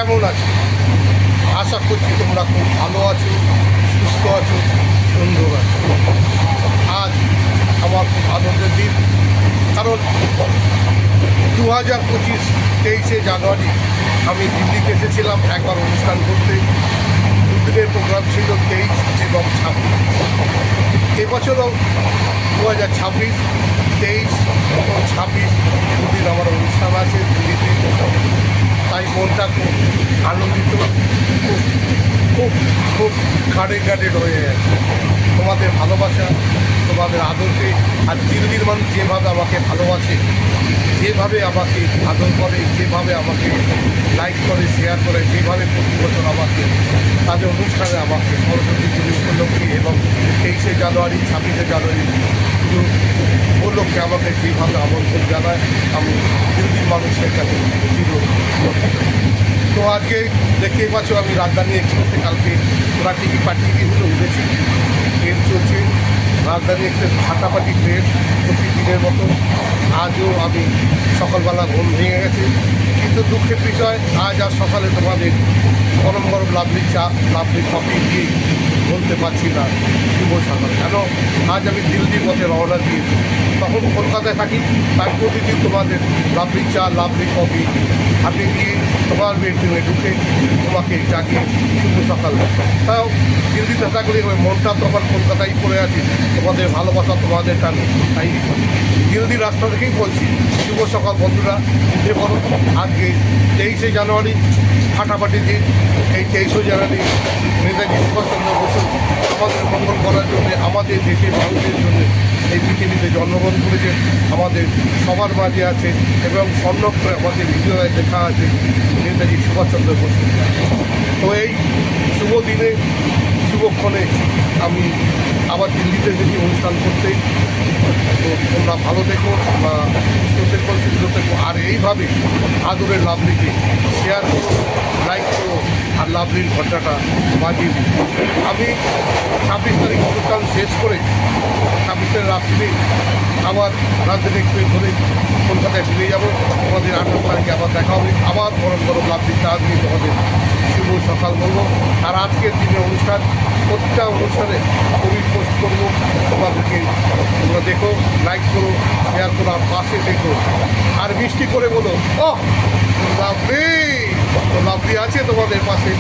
কেমন আছো? আশা করছি তোমরা খুব ভালো আছো, সুস্থ আছো, সুন্দর আছো। আজ আমার খুব আনন্দের দিন, কারণ 2025 23শে জানুয়ারি আমি দিল্লিতে এসেছিলাম একবার অনুষ্ঠান করতে। দুদিনের প্রোগ্রাম ছিল 23 এবং 26। এবছরও 2026, 23 এবং 26 দুদিন আমার অনুষ্ঠান আছে দিল্লিতে। তাই মনটা খুব আনন্দিত, খুব খুব খুব গার্ডেড হয়ে গেছে। তোমাদের ভালোবাসা, তোমাদের আদরকে, আর দিল্লির মানুষ যেভাবে আমাকে ভালোবাসে, যেভাবে আমাকে আদর করে, যেভাবে আমাকে লাইক করে, শেয়ার করে, যেভাবে প্রতি বছর আমাকে তাদের অনুষ্ঠানে আমাকে সরস্বতী পুজো উপলক্ষে এবং 23শে জানুয়ারি 26শে জানুয়ারি পুজো উপলক্ষে আমাকে যেভাবে আমন্ত্রণ জানায়, আমি দিল্লির মানুষের কাছে তো আজকে দেখতেই পাচ্ছ আমি রাজধানী এক্সপ্রেসে কালকে ওরা টিকিট পাঠিয়ে দিয়েছিল, উঠেছি। ট্রেন চলছে, রাজধানী এক্সপ্রেস ফাটাফাটি ট্রেন প্রতিদিনের মতো। আজও আমি সকালবেলা ঘুম ভেঙে গেছে, কিন্তু দুঃখের বিষয় আজ আর সকালে তোমাদের গরম গরম লাভলি চা, লাভলি কফি দিয়ে বলতে পারছি না শুভ সকাল। কেন আজ আমি দিল্লির পথে রওনা দিয়েছি। তখন কলকাতায় থাকি, তার প্রতিদিন তোমাদের লাভলি চা, লাভলি কফি হাতে দিয়ে তোমার বেডরুমে ঢুকে তোমাকে জাগিয়ে শুভ সকাল। তাও দিল্লিতে থাকলে ওই মনটা তখন কলকাতায় পড়ে আছে, তোমাদের ভালোবাসা, তোমাদের টানে। তাই দিল্লির রাস্তা থেকেই বলছি শুভ সকাল বন্ধুরা, উঠে পড়ো। আজকে 23শে জানুয়ারি ফাটাফাটি দিন। এই 23শে জানুয়ারি নেতাজি সুভাষচন্দ্র বসু আমাদের মঙ্গল করার জন্য, আমাদের দেশের মানুষের জন্য এই পৃথিবীতে জন্মগ্রহণ করেছেন। আমাদের সবার মাঝে আছে এবং স্বর্ণক্ষরে আমাদের হৃদয়ে লেখা আছে নেতাজি সুভাষচন্দ্র বসু। তো এই শুভ দিনে, শুভক্ষণে আমি আবার দিল্লিতে এসেছি অনুষ্ঠান করতে। তো তোমরা ভালো থেকো বা সুস্থ থেকো, সুন্দর থেকো, আর এইভাবে আদরের লাভলিকে শেয়ার করো, লাইক করো, আর লাভলির ঘন্টাটা বাজিয়ে দিই। আমি 26 তারিখ অনুষ্ঠান শেষ করে 26 তারিখ রাত্রে আবার রাজধানী এক্সপ্রেস ধরে কলকাতায় ফিরে যাবো। তোমাদের 28 তারিখে আবার দেখা হবে, আবার গরম গরম লাভলি চা দিয়ে তোমাদের শুভ সকাল বলবো। আর আজকের দিনে অনুষ্ঠান, প্রতিটা অনুষ্ঠানে ছবি পোস্ট করবো, তোমাদেরকে তোমরা দেখো, লাইক করো, শেয়ার করো, আর পাশে দেখো, আর মিষ্টি করে বলো ও লাভলি, লাভলি আছে তোমাদের পাশে।